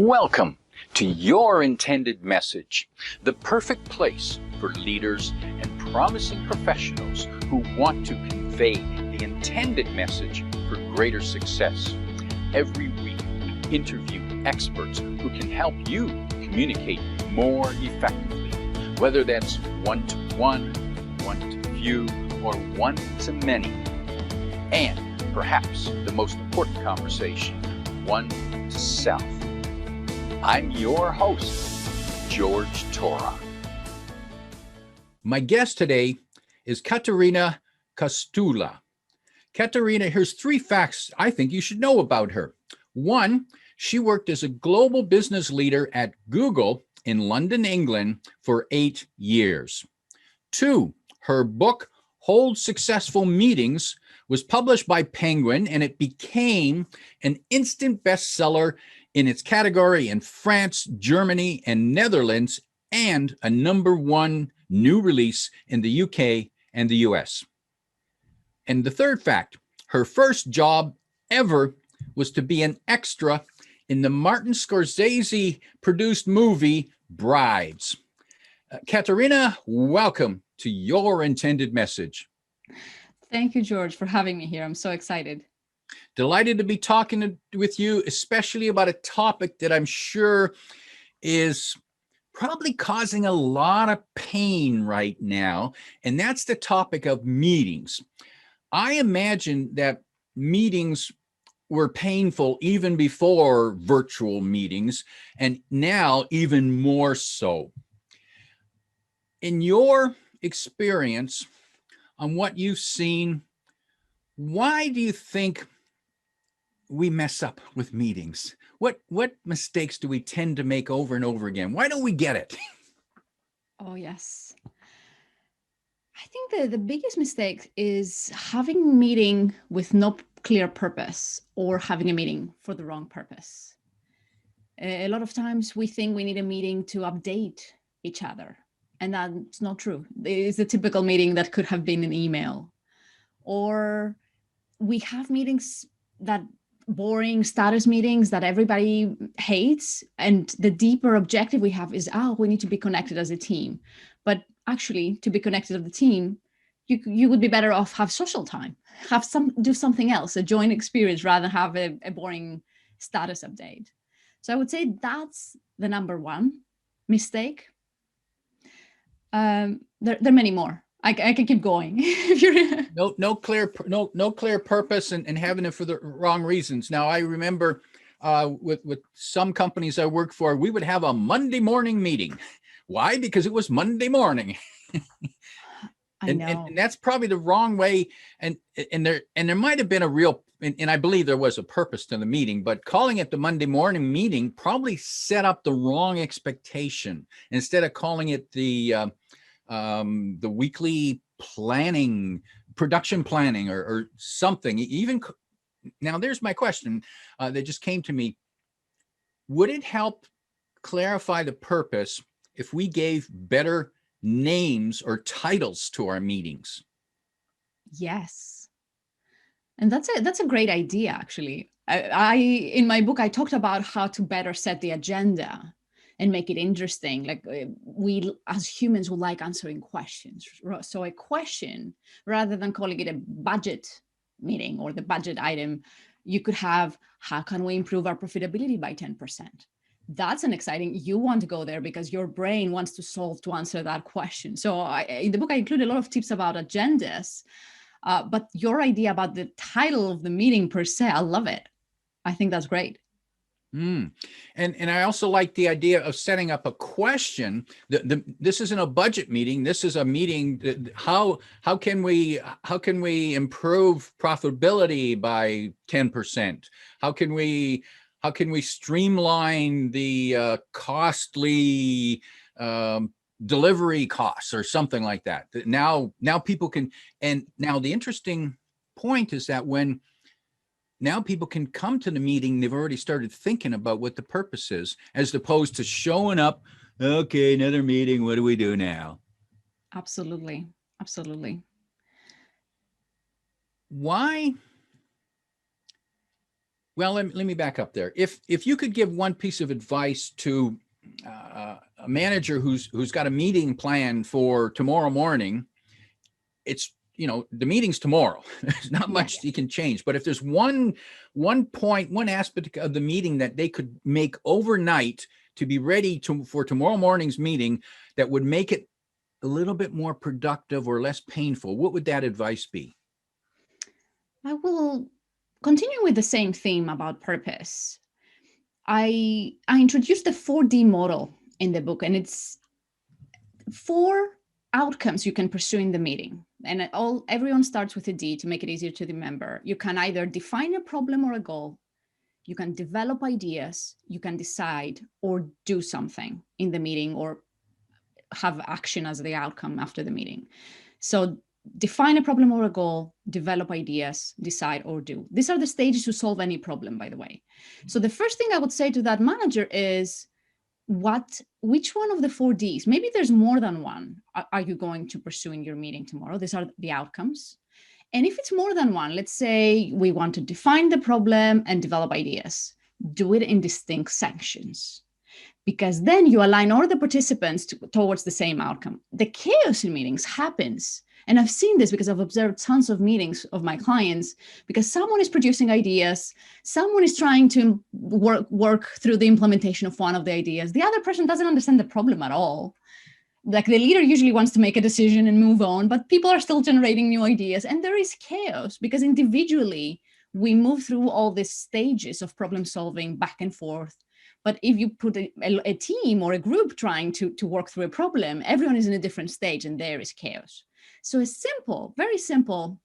Welcome to Your Intended Message, the perfect place for leaders and promising professionals who want to convey the intended message for greater success. Every week, we interview experts who can help you communicate more effectively, whether that's one-to-one, one-to-few, or one-to-many. And perhaps the most important conversation, one-to-self. I'm your host, George Torok. My guest today is Caterina Kostoula. Caterina, here's 3 facts I think you should know about her. 1, she worked as a global business leader at Google in London, England for 8 years. 2, her book, Hold Successful Meetings, was published by Penguin, and it became an instant bestseller in its category in France, Germany, and Netherlands, and a #1 new release in the UK and the US. And the 3rd fact, her first job ever was to be an extra in the Martin Scorsese produced movie Brides. Caterina, welcome to Your Intended Message. Thank you, George, for having me here. I'm so excited. Delighted to be talking with you, especially about a topic that I'm sure is probably causing a lot of pain right now, and that's the topic of meetings. I imagine that meetings were painful even before virtual meetings, and now even more so. In your experience, on what you've seen, why do you think we mess up with meetings? What mistakes do we tend to make over and over again? Why don't we get it? Oh, yes. I think the biggest mistake is having a meeting with no clear purpose or having a meeting for the wrong purpose. A lot of times we think we need a meeting to update each other, and that's not true. It's a typical meeting that could have been an email. Or we have meetings that boring status meetings that everybody hates, and the deeper objective we have is, we need to be connected as a team. But actually, to be connected as a team, you would be better off have social time, do something else, a joint experience, rather than have a boring status update. So I would say that's the #1 mistake. There are many more. I can keep going. If you're No clear purpose, and having it for the wrong reasons. Now, I remember with some companies I worked for, we would have a Monday morning meeting. Why? Because it was Monday morning. I know. And that's probably the wrong way. And there might have been a real, and I believe there was a purpose to the meeting, but calling it the Monday morning meeting probably set up the wrong expectation. Instead of calling it the weekly planning, production planning, or something. Even now, there's my question that just came to me. Would it help clarify the purpose if we gave better names or titles to our meetings? Yes. And that's a great idea, actually. I in my book, I talked about how to better set the agenda and make it interesting. Like, we as humans would like answering questions. So a question, rather than calling it a budget meeting or the budget item, you could have, how can we improve our profitability by 10%? That's an exciting, you want to go there because your brain wants to answer that question. So in the book, I include a lot of tips about agendas, but your idea about the title of the meeting per se, I love it. I think that's great. And I also like the idea of setting up a question. This isn't a budget meeting. This is a meeting. How can we improve profitability by 10%? How can we streamline the costly delivery costs or something like that? Now people can. And now the interesting point is that now people can come to the meeting, they've already started thinking about what the purpose is, as opposed to showing up, okay, another meeting, what do we do now? Absolutely. Why Well, let me back up there. If you could give one piece of advice to a manager who's got a meeting planned for tomorrow morning, it's, the meeting's tomorrow. There's not much Yes. you can change. But if there's one point, one aspect of the meeting that they could make overnight to be ready for tomorrow morning's meeting that would make it a little bit more productive or less painful, what would that advice be? I will continue with the same theme about purpose. I introduced the 4D model in the book, and it's 4 outcomes you can pursue in the meeting. And everyone starts with a D to make it easier to remember. You can either define a problem or a goal, you can develop ideas, you can decide or do something in the meeting, or have action as the outcome after the meeting. So define a problem or a goal, develop ideas, decide or do. These are the stages to solve any problem, by the way. So the first thing I would say to that manager is, which one of the 4Ds, maybe there's more than one, are you going to pursue in your meeting tomorrow? These are the outcomes. And if it's more than one, let's say we want to define the problem and develop ideas, do it in distinct sections, because then you align all the participants towards the same outcome. The chaos in meetings happens. And I've seen this because I've observed tons of meetings of my clients, because someone is producing ideas, someone is trying to work through the implementation of one of the ideas. The other person doesn't understand the problem at all. Like, the leader usually wants to make a decision and move on, but people are still generating new ideas. And there is chaos because individually we move through all these stages of problem solving back and forth. But if you put a team or a group trying to work through a problem, everyone is in a different stage and there is chaos. So a simple, very simple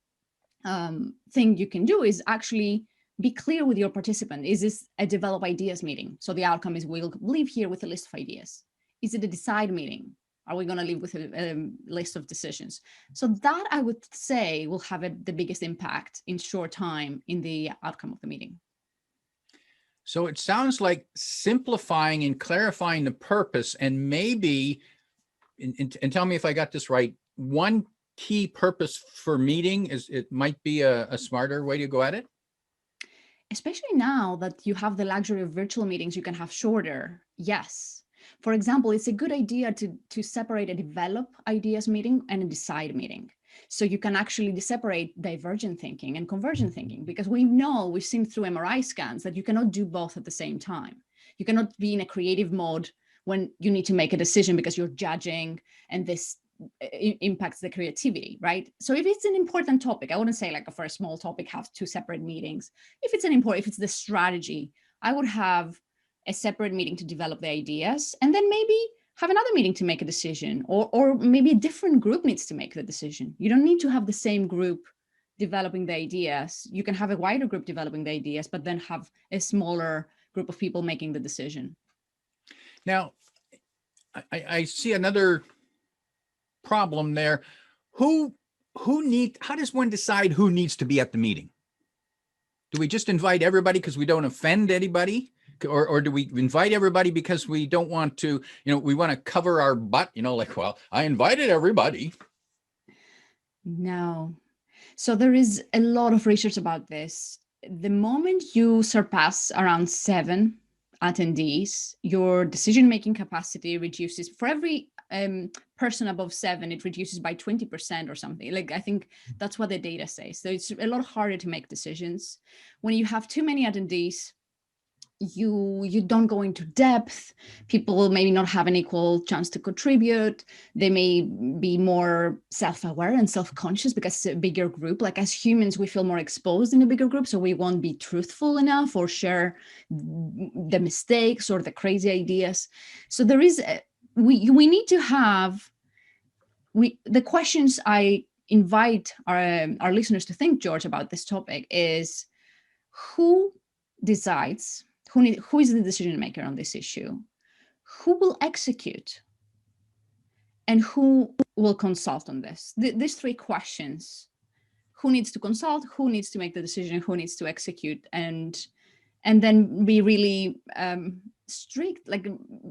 thing you can do is actually be clear with your participant. Is this a develop ideas meeting? So the outcome is, we'll leave here with a list of ideas. Is it a decide meeting? Are we going to leave with a list of decisions? So that, I would say, will have the biggest impact in short time in the outcome of the meeting. So it sounds like simplifying and clarifying the purpose, and maybe, and tell me if I got this right, one key purpose for meeting is, it might be a smarter way to go at it. Especially now that you have the luxury of virtual meetings, you can have shorter. Yes. For example, it's a good idea to separate a develop ideas meeting and a decide meeting. So you can actually separate divergent thinking and convergent thinking, because we've seen through MRI scans that you cannot do both at the same time. You cannot be in a creative mode when you need to make a decision because you're judging, and this impacts the creativity, right? So if it's an important topic, I wouldn't say like for a small topic have 2 separate meetings. If it's the strategy, I would have a separate meeting to develop the ideas, and then maybe have another meeting to make a decision, or maybe a different group needs to make the decision. You don't need to have the same group developing the ideas. You can have a wider group developing the ideas, but then have a smaller group of people making the decision. Now, I see another problem there. How does one decide who needs to be at the meeting? Do we just invite everybody because we don't offend anybody? Or do we invite everybody because we don't want to, we want to cover our butt, like, well, I invited everybody. No. So there is a lot of research about this. The moment you surpass around 7 attendees, your decision-making capacity reduces. For every person above 7, it reduces by 20% or something. Like, I think that's what the data says. So it's a lot harder to make decisions. When you have too many attendees, you don't go into depth. People will maybe not have an equal chance to contribute. They may be more self-aware and self-conscious because it's a bigger group. Like, as humans, we feel more exposed in a bigger group, so we won't be truthful enough or share the mistakes or the crazy ideas. So there is we need to have the questions I invite our listeners to think, George, about this topic is: who decides? Who is the decision maker on this issue? Who will execute? And who will consult on this? These 3 questions: who needs to consult, who needs to make the decision, who needs to execute, and then be really strict, like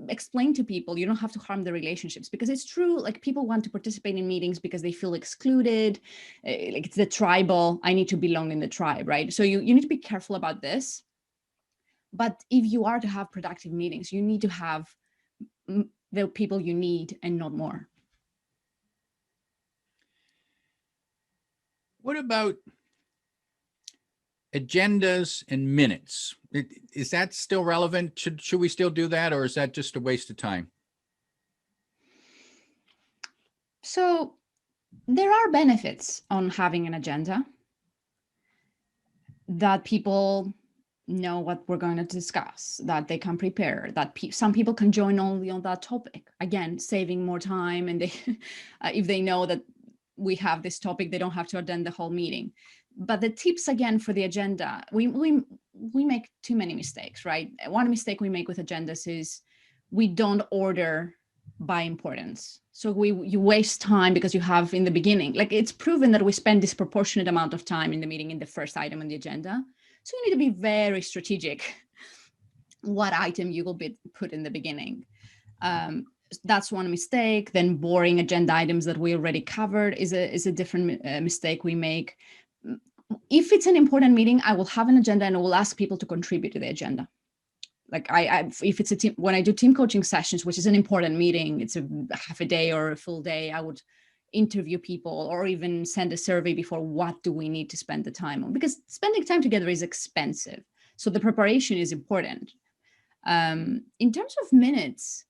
explain to people you don't have to harm the relationships, because it's true, like, people want to participate in meetings because they feel excluded, like it's the tribal, I need to belong in the tribe, right? So you need to be careful about this. But if you are to have productive meetings, you need to have the people you need and not more. What about agendas and minutes? Is that still relevant? Should we still do that, or is that just a waste of time? So there are benefits on having an agenda, that people know what we're going to discuss, that they can prepare, that some people can join only on that topic. Again, saving more time, and they, if they know that we have this topic, they don't have to attend the whole meeting. But the tips again for the agenda, we make too many mistakes, right? One mistake we make with agendas is we don't order by importance. So you waste time because you have in the beginning, like it's proven that we spend disproportionate amount of time in the meeting in the first item on the agenda. So you need to be very strategic what item you will be put in the beginning. That's one mistake. Then boring agenda items that we already covered is a different mistake we make. If it's an important meeting, I will have an agenda and I will ask people to contribute to the agenda. Like if it's a team, when I do team coaching sessions, which is an important meeting, it's a half a day or a full day, I would interview people or even send a survey before, what do we need to spend the time on? Because spending time together is expensive. So the preparation is important. In terms of minutes,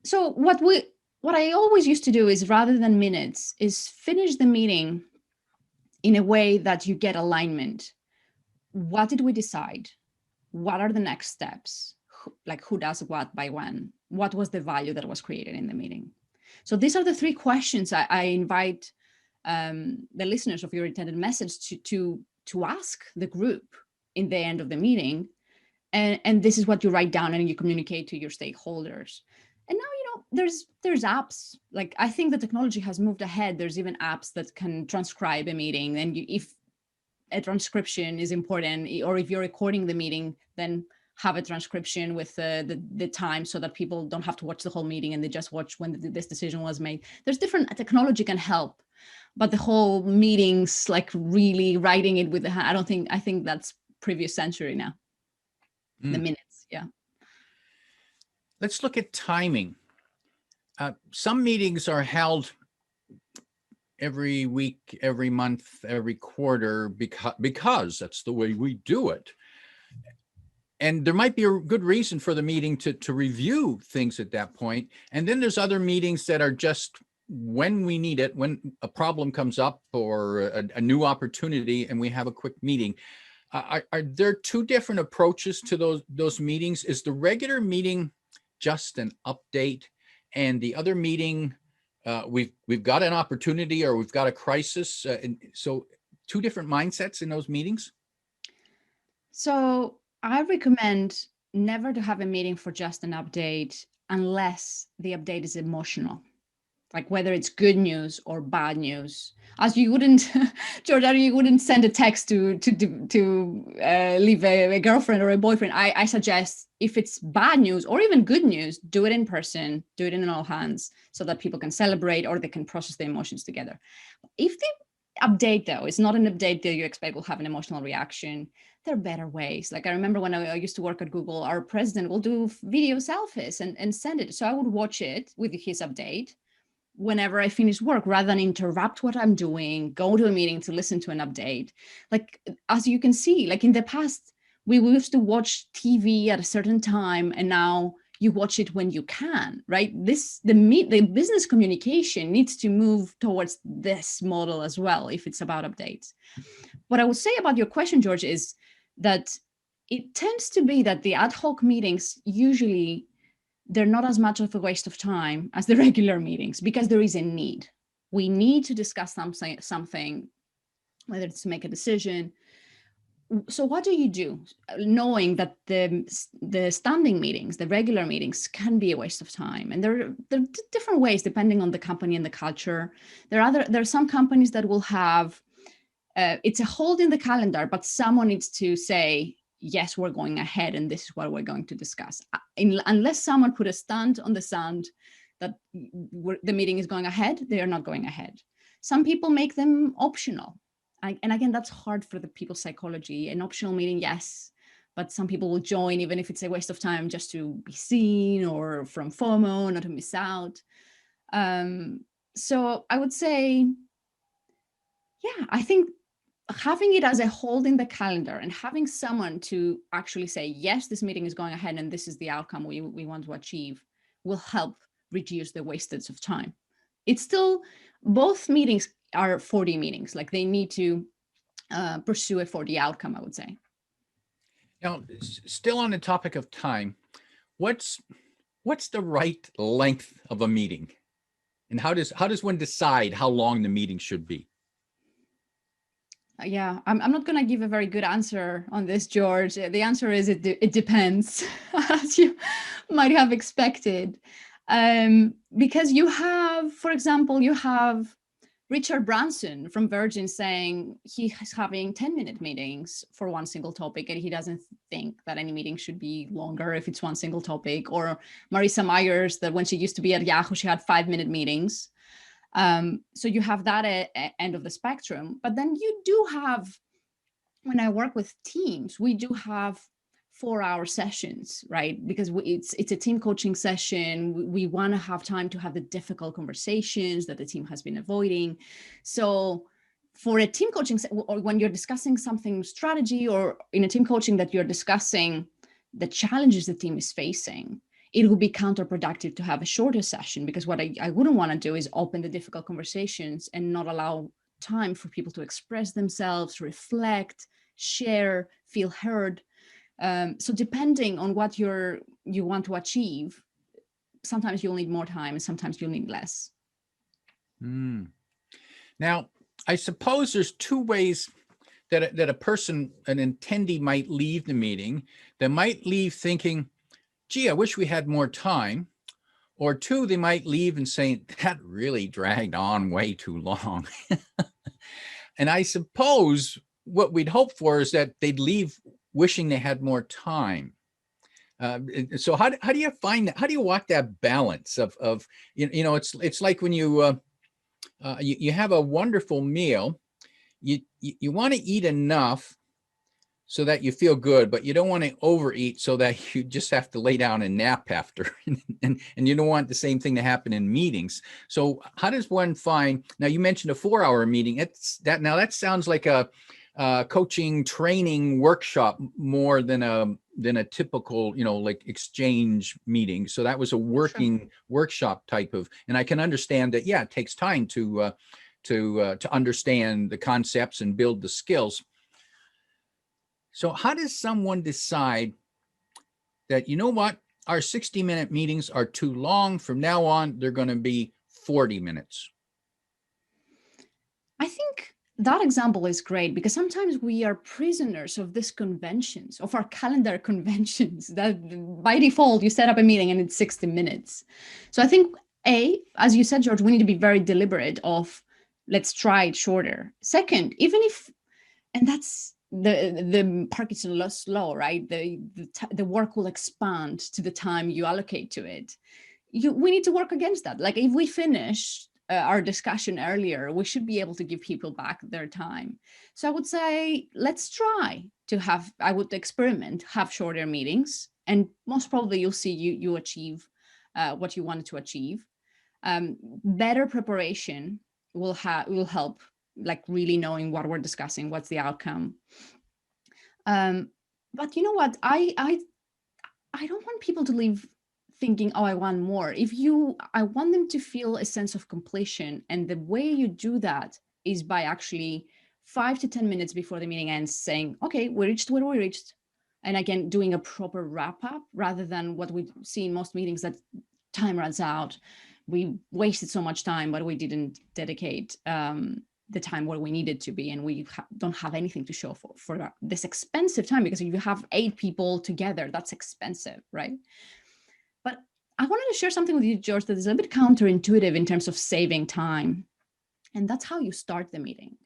so what I always used to do is, rather than minutes, is finish the meeting in a way that you get alignment. What did we decide? What are the next steps? Like who does what by when? What was the value that was created in the meeting? So these are the three questions I invite the listeners of your intended message to ask the group in the end of the meeting. And this is what you write down and you communicate to your stakeholders. And now, there's apps. Like, I think the technology has moved ahead. There's even apps that can transcribe a meeting. And if a transcription is important, or if you're recording the meeting, then have a transcription with the time, so that people don't have to watch the whole meeting and they just watch when this decision was made. There's different technology can help, but the whole meetings, like really writing it with the hand, I think that's previous century now. The minutes, yeah. Let's look at timing. Some meetings are held every week, every month, every quarter, because that's the way we do it. And there might be a good reason for the meeting to review things at that point. And then there's other meetings that are just when we need it, when a problem comes up or a new opportunity, and we have a quick meeting. Are there two different approaches to those meetings? Is the regular meeting just an update, and the other meeting, we've got an opportunity or we've got a crisis? And so two different mindsets in those meetings? So I recommend never to have a meeting for just an update unless the update is emotional, like whether it's good news or bad news. As you wouldn't, Georgia, you wouldn't send a text to leave a girlfriend or a boyfriend. I suggest, if it's bad news or even good news, do it in person, do it in all hands, so that people can celebrate or they can process the emotions together. If the update, though, is not an update that you expect will have an emotional reaction, there are better ways. Like, I remember when I used to work at Google, our president will do video selfies and send it. So I would watch it with his update whenever I finish work, rather than interrupt what I'm doing, go to a meeting to listen to an update. Like, as you can see, like in the past, we used to watch TV at a certain time, and now you watch it when you can, right? The business communication needs to move towards this model as well, if it's about updates. What I would say about your question, George, is that it tends to be that the ad hoc meetings, usually they're not as much of a waste of time as the regular meetings, because there is a need. We need to discuss something, whether it's to make a decision. So what do you do, knowing that the standing meetings, the regular meetings, can be a waste of time? And there are different ways depending on the company and the culture. There are some companies that will have it's a hold in the calendar, but someone needs to say, yes, we're going ahead, and this is what we're going to discuss. Unless someone put a stamp on the sand that the meeting is going ahead, they are not going ahead. Some people make them optional. And again, that's hard for the people's psychology. An optional meeting, yes, but some people will join even if it's a waste of time just to be seen or from FOMO, not to miss out. So I would say, yeah, I think having it as a hold in the calendar and having someone to actually say, yes, this meeting is going ahead and this is the outcome we want to achieve will help reduce the wastage of time. It's still, both meetings are 4D meetings, like they need to pursue a 4D outcome, I would say. Now, still on the topic of time, what's the right length of a meeting? And how does one decide how long the meeting should be? Yeah, I'm not going to give a very good answer on this, George. The answer is it depends, as you might have expected. Because you have, for example, you have Richard Branson from Virgin saying he's having 10-minute meetings for one single topic, and he doesn't think that any meeting should be longer if it's one single topic. Or Marissa Myers, that when she used to be at Yahoo, she had 5-minute meetings. So you have that end of the spectrum. But then you do have, when I work with teams, we do have 4-hour sessions, right? Because it's a team coaching session. We want to have time to have the difficult conversations that the team has been avoiding. So for a team coaching, or when you're discussing something strategy, or in a team coaching that you're discussing the challenges the team is facing, it would be counterproductive to have a shorter session, because what I wouldn't want to do is open the difficult conversations and not allow time for people to express themselves, reflect, share, feel heard. So depending on what you want to achieve, sometimes you'll need more time and sometimes you'll need less. Now, I suppose there's two ways that a person, an attendee, might leave the meeting. They might leave thinking, gee, I wish we had more time. Or two, they might leave and say, that really dragged on way too long. And I suppose what we'd hope for is that they'd leave wishing they had more time. So how do you find that? How do you walk that balance of it's like when you have a wonderful meal, you want to eat enough so that you feel good, but you don't want to overeat so that you just have to lay down and nap after. and you don't want the same thing to happen in meetings. So how does one find, now you mentioned a 4-hour meeting. That sounds like a coaching training workshop more than a typical, like exchange meeting. So that was a working workshop type of, and I can understand that, yeah, it takes time to understand the concepts and build the skills. So how does someone decide that, you know what, our 60-minute meetings are too long. From now on, they're going to be 40 minutes. I think that example is great, because sometimes we are prisoners of these conventions, of our calendar conventions, that by default you set up a meeting and it's 60 minutes. So I think, as you said, George, we need to be very deliberate of, let's try it shorter. Second, even if, and that's the Parkinson's law, right? The work will expand to the time you allocate to it. We need to work against that. Like if we finish our discussion earlier, we should be able to give people back their time. So I would say, let's try to have, I would experiment, have shorter meetings, and most probably you'll see you achieve what you wanted to achieve. Better preparation will help, like really knowing what we're discussing, what's the outcome. But you know what? I don't want people to leave thinking, oh, I want more. I want them to feel a sense of completion. And the way you do that is by actually 5 to 10 minutes before the meeting ends saying, okay, we reached where we reached. And again, doing a proper wrap up, rather than what we see in most meetings, that time runs out. We wasted so much time, but we didn't dedicate the time where we needed to be, and we don't have anything to show for this expensive time, because if you have 8 people together, that's expensive, right? But I wanted to share something with you, George, that is a bit counterintuitive in terms of saving time, and that's how you start the meeting.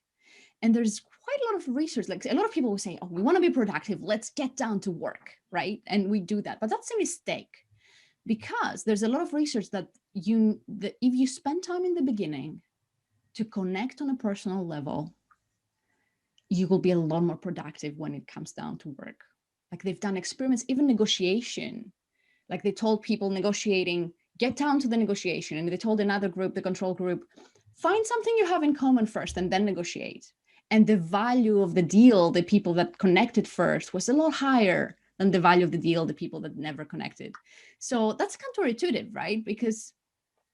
And there's quite a lot of research, like a lot of people will say, oh, we want to be productive, let's get down to work, right? And we do that, but that's a mistake, because there's a lot of research that if you spend time in the beginning to connect on a personal level, you will be a lot more productive when it comes down to work. Like they've done experiments, even negotiation. Like they told people negotiating, get down to the negotiation. And they told another group, the control group, find something you have in common first and then negotiate. And the value of the deal, the people that connected first, was a lot higher than the value of the deal, the people that never connected. So that's counterintuitive, right? Because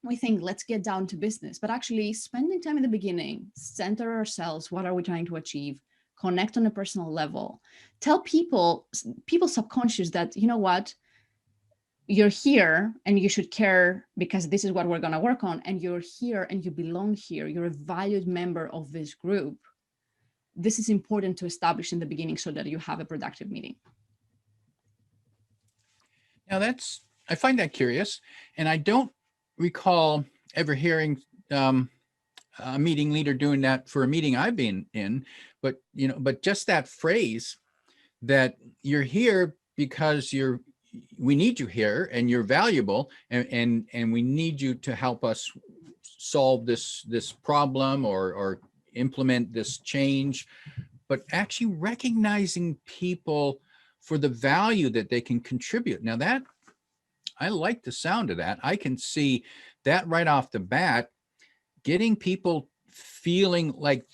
we think, let's get down to business, but actually spending time in the beginning, center ourselves, what are we trying to achieve, connect on a personal level, tell people subconscious that, you know what, you're here and you should care because this is what we're going to work on, and you're here and you belong here, you're a valued member of this group. This is important to establish in the beginning so that you have a productive meeting. Now I find that curious, and I don't recall ever hearing a meeting leader doing that for a meeting I've been in, but just that phrase that you're here because we need you here and you're valuable, and we need you to help us solve this problem or implement this change, but actually recognizing people for the value that they can contribute. Now that I like the sound of that. I can see that right off the bat, getting people feeling like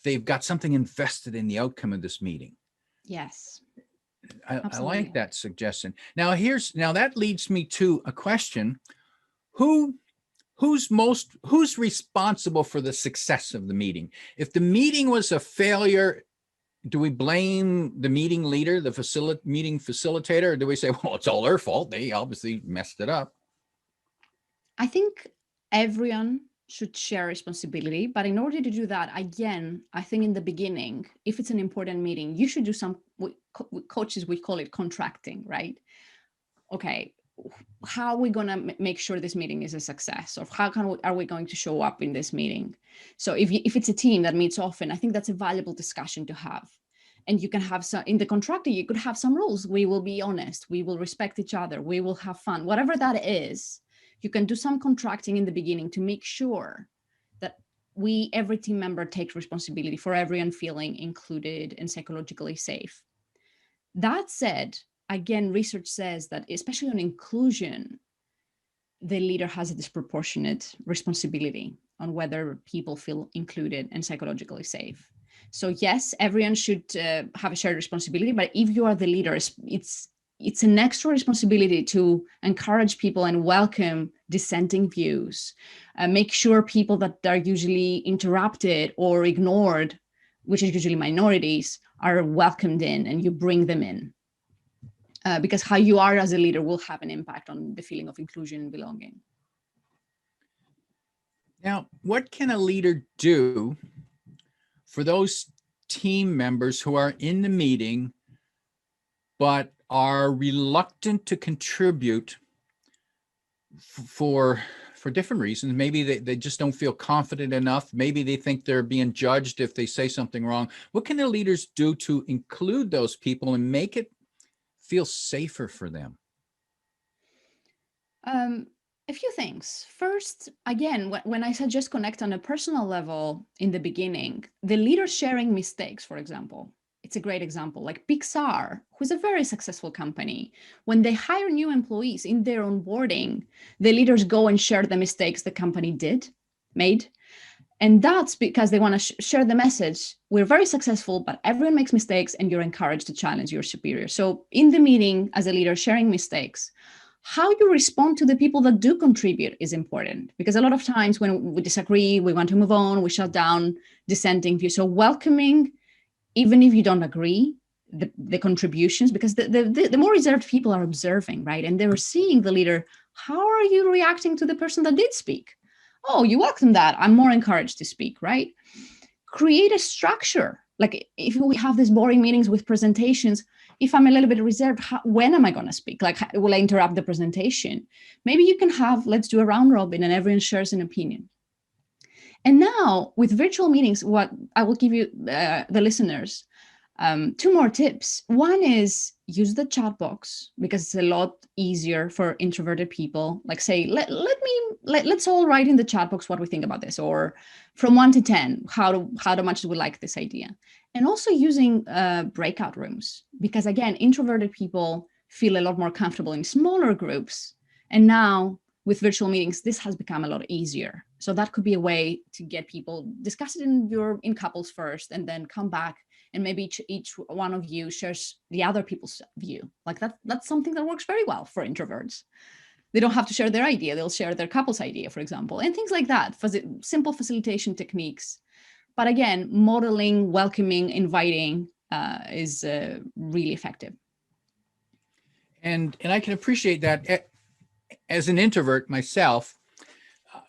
they've got something invested in the outcome of this meeting. Yes. I like that suggestion. Now that leads me to a question. Who's responsible for the success of the meeting? If the meeting was a failure, do we blame the meeting leader, the meeting facilitator, or do we say, well, it's all their fault, they obviously messed it up? I think everyone should share responsibility, but in order to do that, again, I think in the beginning, if it's an important meeting, you should do some, coaches, we call it contracting, right? Okay, how are we going to make sure this meeting is a success? Or are we going to show up in this meeting? So if it's a team that meets often, I think that's a valuable discussion to have. And you can have some, in the contracting, you could have some rules. We will be honest, we will respect each other, we will have fun, whatever that is. You can do some contracting in the beginning to make sure that every team member takes responsibility for everyone feeling included and psychologically safe. That said, again, research says that especially on inclusion, the leader has a disproportionate responsibility on whether people feel included and psychologically safe. So yes, everyone should have a shared responsibility, but if you are the leader, it's an extra responsibility to encourage people and welcome dissenting views, make sure people that are usually interrupted or ignored, which is usually minorities, are welcomed in and you bring them in. Because how you are as a leader will have an impact on the feeling of inclusion and belonging. Now, what can a leader do for those team members who are in the meeting but are reluctant to contribute for different reasons? Maybe they just don't feel confident enough. Maybe they think they're being judged if they say something wrong. What can the leaders do to include those people and make it feel safer for them? A few things. First, again, when I suggest connect on a personal level in the beginning, the leader sharing mistakes, for example, it's a great example. Like Pixar, who's a very successful company, when they hire new employees in their onboarding, the leaders go and share the mistakes the company made. And that's because they want to share the message. We're very successful, but everyone makes mistakes and you're encouraged to challenge your superior. So in the meeting, as a leader, sharing mistakes, how you respond to the people that do contribute is important, because a lot of times when we disagree, we want to move on, we shut down dissenting views. So welcoming, even if you don't agree, the contributions, because the more reserved people are observing, right? And they're seeing the leader, how are you reacting to the person that did speak? Oh, you welcome that. I'm more encouraged to speak, right? Create a structure. Like if we have these boring meetings with presentations, if I'm a little bit reserved, when am I going to speak? Like, will I interrupt the presentation? Maybe you can let's do a round robin and everyone shares an opinion. And now with virtual meetings, what I will give you, the listeners, two more tips. One is use the chat box, because it's a lot easier for introverted people. Like say, let's all write in the chat box what we think about this, or from 1 to 10, how much do we like this idea? And also using breakout rooms, because again, introverted people feel a lot more comfortable in smaller groups. And now with virtual meetings, this has become a lot easier. So that could be a way to get people discuss it in couples first, and then come back, and maybe each one of you shares the other people's view. Like that's something that works very well for introverts. They don't have to share their idea. They'll share their couple's idea, for example, and things like that. Simple facilitation techniques. But again, modeling, welcoming, inviting is really effective. And I can appreciate that. As an introvert myself,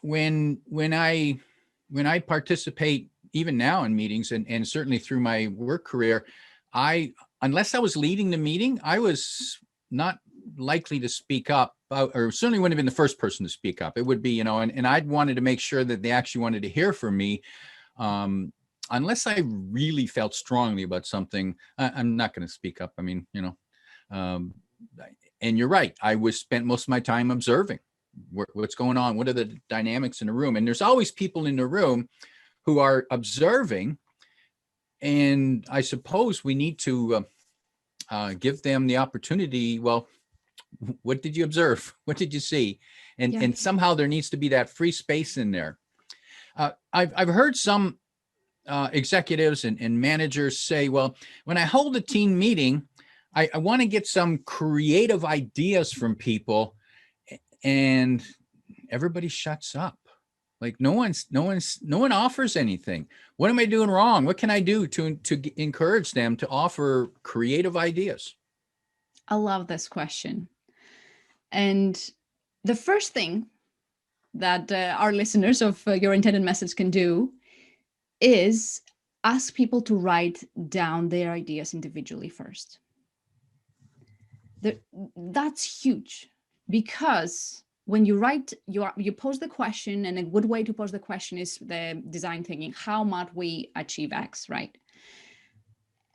when I participate, even now in meetings, and certainly through my work career, unless I was leading the meeting, I was not likely to speak up, or certainly wouldn't have been the first person to speak up. It would be, and I'd wanted to make sure that they actually wanted to hear from me. Unless I really felt strongly about something, I'm not going to speak up. I mean, and you're right. I spent most of my time observing what's going on. What are the dynamics in the room? And there's always people in the room who are observing. And I suppose we need to give them the opportunity. Well, what did you observe? What did you see? And somehow there needs to be that free space in there. I've heard some executives and managers say, well, when I hold a team meeting, I want to get some creative ideas from people, and everybody shuts up. Like no one offers anything. What am I doing wrong? What can I do to encourage them to offer creative ideas? I love this question. And the first thing that our listeners of your intended message can do is ask people to write down their ideas individually first. That's huge, because when you write, you pose the question, and a good way to pose the question is the design thinking. How might we achieve X, right?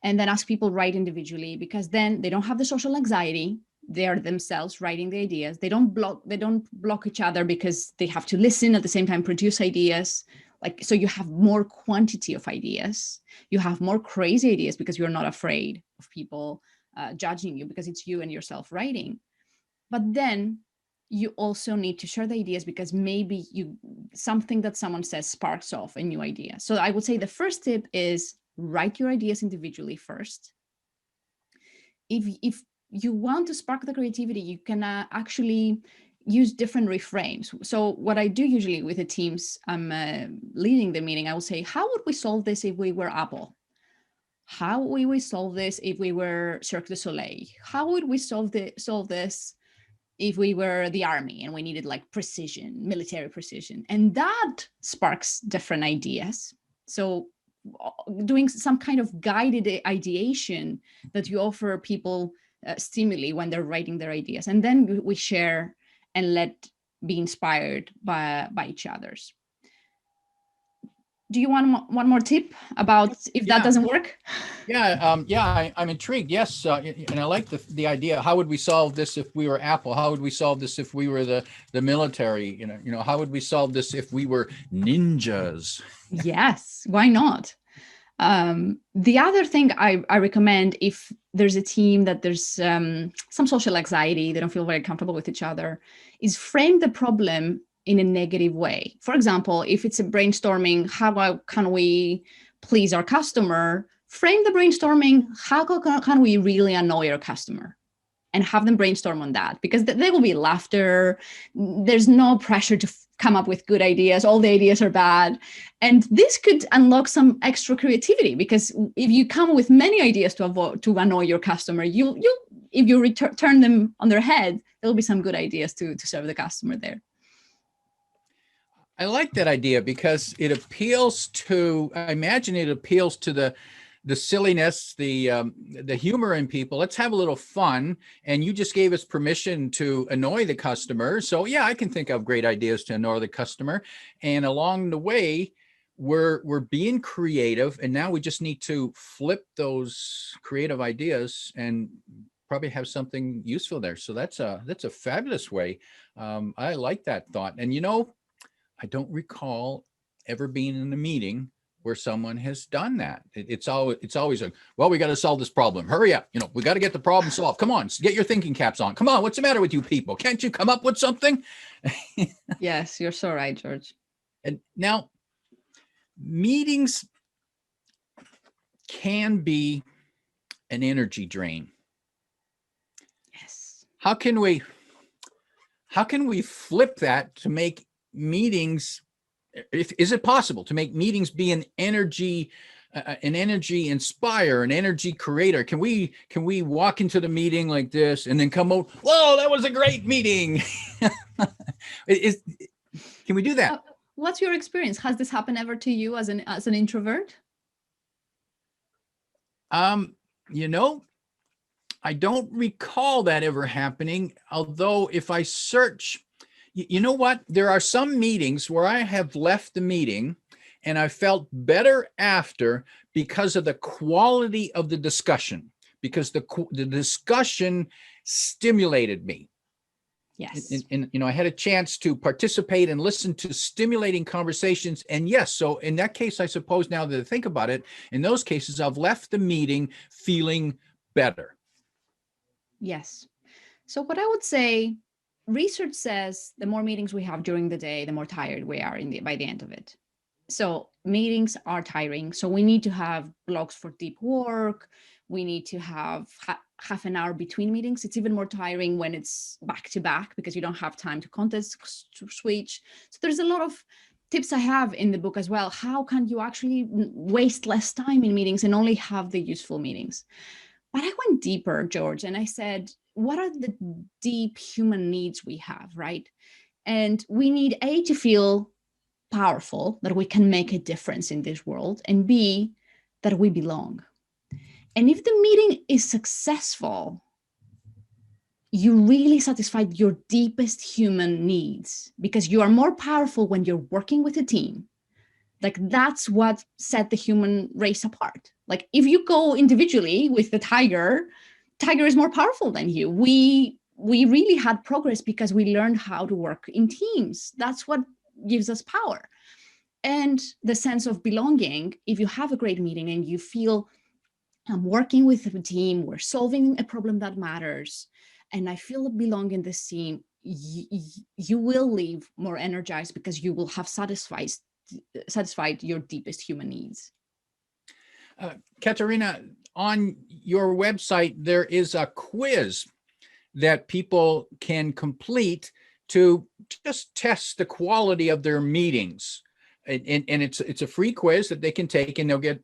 And then ask people write individually, because then they don't have the social anxiety. They are themselves writing the ideas. They don't block each other because they have to listen at the same time, produce ideas. So you have more quantity of ideas. You have more crazy ideas because you're not afraid of people judging you, because it's you and yourself writing. But then you also need to share the ideas, because maybe something that someone says sparks off a new idea. So I would say the first tip is write your ideas individually first. If you want to spark the creativity, you can actually use different reframes. So what I do usually with the teams I'm leading the meeting, I will say, how would we solve this if we were Apple? How would we solve this if we were Cirque du Soleil? How would we solve this if we were the army and we needed like precision, military precision? And that sparks different ideas. So doing some kind of guided ideation that you offer people stimuli when they're writing their ideas. And then we share and be inspired by each other's. Do you want one more tip about if that doesn't work? I'm intrigued. Yes, and I like the idea. How would we solve this if we were Apple? How would we solve this if we were the military? How would we solve this if we were ninjas? Yes, why not? The other thing I recommend, if there's a team that there's some social anxiety, they don't feel very comfortable with each other, is frame the problem in a negative way. For example, if it's a brainstorming, how can we please our customer? Frame the brainstorming, how can we really annoy our customer? And have them brainstorm on that, because there will be laughter. There's no pressure to come up with good ideas. All the ideas are bad. And this could unlock some extra creativity, because if you come with many ideas to annoy your customer, if you turn them on their head, there'll be some good ideas to serve the customer there. I like that idea, because I imagine it appeals to the silliness, the humor in people. Let's have a little fun. And you just gave us permission to annoy the customer. So yeah, I can think of great ideas to annoy the customer. And along the way, we're being creative. And now we just need to flip those creative ideas and probably have something useful there. So that's a fabulous way. I like that thought. And I don't recall ever being in a meeting where someone has done that. It's always a, well, we got to solve this problem. Hurry up. We got to get the problem solved. Come on, get your thinking caps on. Come on, what's the matter with you people? Can't you come up with something? Yes, you're so right, George. And now, meetings can be an energy drain. Yes. How can we flip that to make meetings, is it possible to make meetings be an energy inspire, an energy creator? Can we walk into the meeting like this and then come out, whoa, that was a great meeting? Can we do that? What's your experience? Has this happened ever to you as an introvert? I don't recall that ever happening. Although if I search, you know what? There are some meetings where I have left the meeting and I felt better after because of the quality of the discussion, because the discussion stimulated me. Yes. And I had a chance to participate and listen to stimulating conversations. And yes, so in that case, I suppose now that I think about it, in those cases, I've left the meeting feeling better. Yes. So what I would say, research says the more meetings we have during the day, the more tired we are by the end of it. So meetings are tiring. So we need to have blocks for deep work. We need to have half an hour between meetings. It's even more tiring when it's back to back because you don't have time to context switch. So there's a lot of tips I have in the book as well. How can you actually waste less time in meetings and only have the useful meetings? But I went deeper, George, and I said, what are the deep human needs we have, right? And we need to feel powerful, that we can make a difference in this world, and B, that we belong. And if the meeting is successful, you really satisfied your deepest human needs because you are more powerful when you're working with a team. Like that's what set the human race apart. Like if you go individually with the tiger is more powerful than you. We really had progress because we learned how to work in teams. That's what gives us power. And the sense of belonging, if you have a great meeting and you feel I'm working with a team, we're solving a problem that matters, and I feel belong in this team, you will leave more energized because you will have satisfied your deepest human needs. Caterina, on your website, there is a quiz that people can complete to just test the quality of their meetings. And it's a free quiz that they can take, and they'll get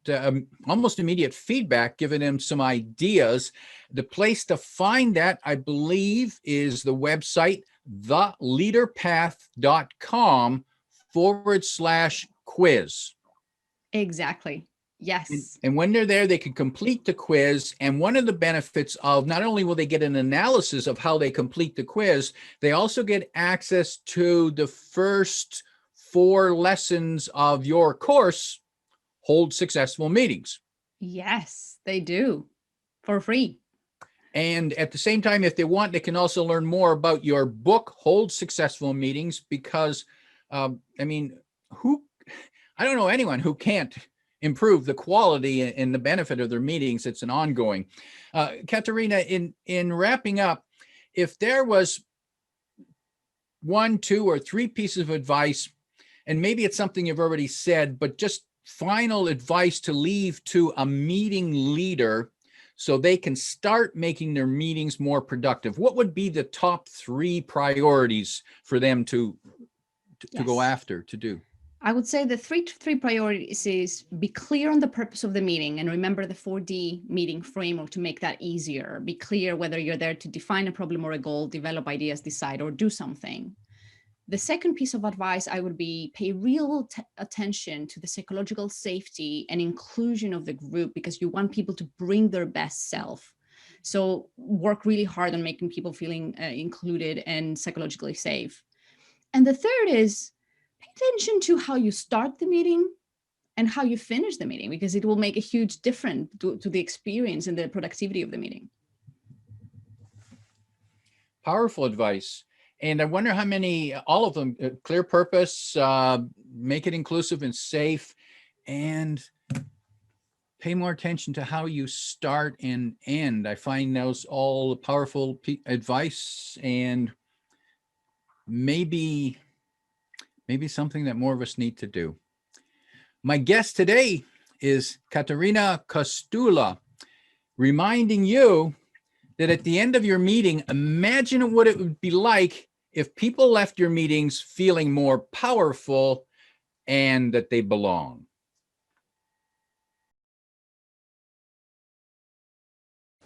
almost immediate feedback, giving them some ideas. The place to find that, I believe, is the website, theleaderpath.com/quiz. Exactly. Yes. And when they're there, they can complete the quiz. And one of the benefits of, not only will they get an analysis of how they complete the quiz, they also get access to the first 4 lessons of your course, Hold Successful Meetings. Yes, they do, for free. And at the same time, if they want, they can also learn more about your book, Hold Successful Meetings, because I don't know anyone who can't improve the quality and the benefit of their meetings. It's an ongoing. Caterina, in wrapping up, if there was 1, 2, or 3 pieces of advice, and maybe it's something you've already said, but just final advice to leave to a meeting leader so they can start making their meetings more productive, what would be the top 3 priorities for them to go after, to do? I would say the three priorities is be clear on the purpose of the meeting, and remember the 4D meeting framework to make that easier. Be clear whether you're there to define a problem or a goal, develop ideas, decide, or do something. The second piece of advice I would be pay real attention to the psychological safety and inclusion of the group, because you want people to bring their best self. So work really hard on making people feeling included and psychologically safe. And the third is pay attention to how you start the meeting and how you finish the meeting, because it will make a huge difference to the experience and the productivity of the meeting. Powerful advice. And I wonder how many, all of them, clear purpose, make it inclusive and safe. and pay more attention to how you start and end. I find those all powerful advice, and maybe something that more of us need to do. My guest today is Caterina Kostoula, reminding you that at the end of your meeting, imagine what it would be like if people left your meetings feeling more powerful and that they belong.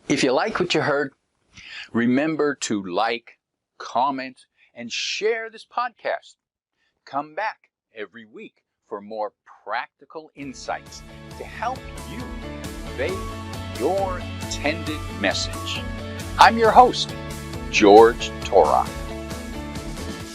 If you like what you heard, remember to like, comment, and share this podcast. Come back every week for more practical insights to help you convey your intended message. I'm your host, George Torok.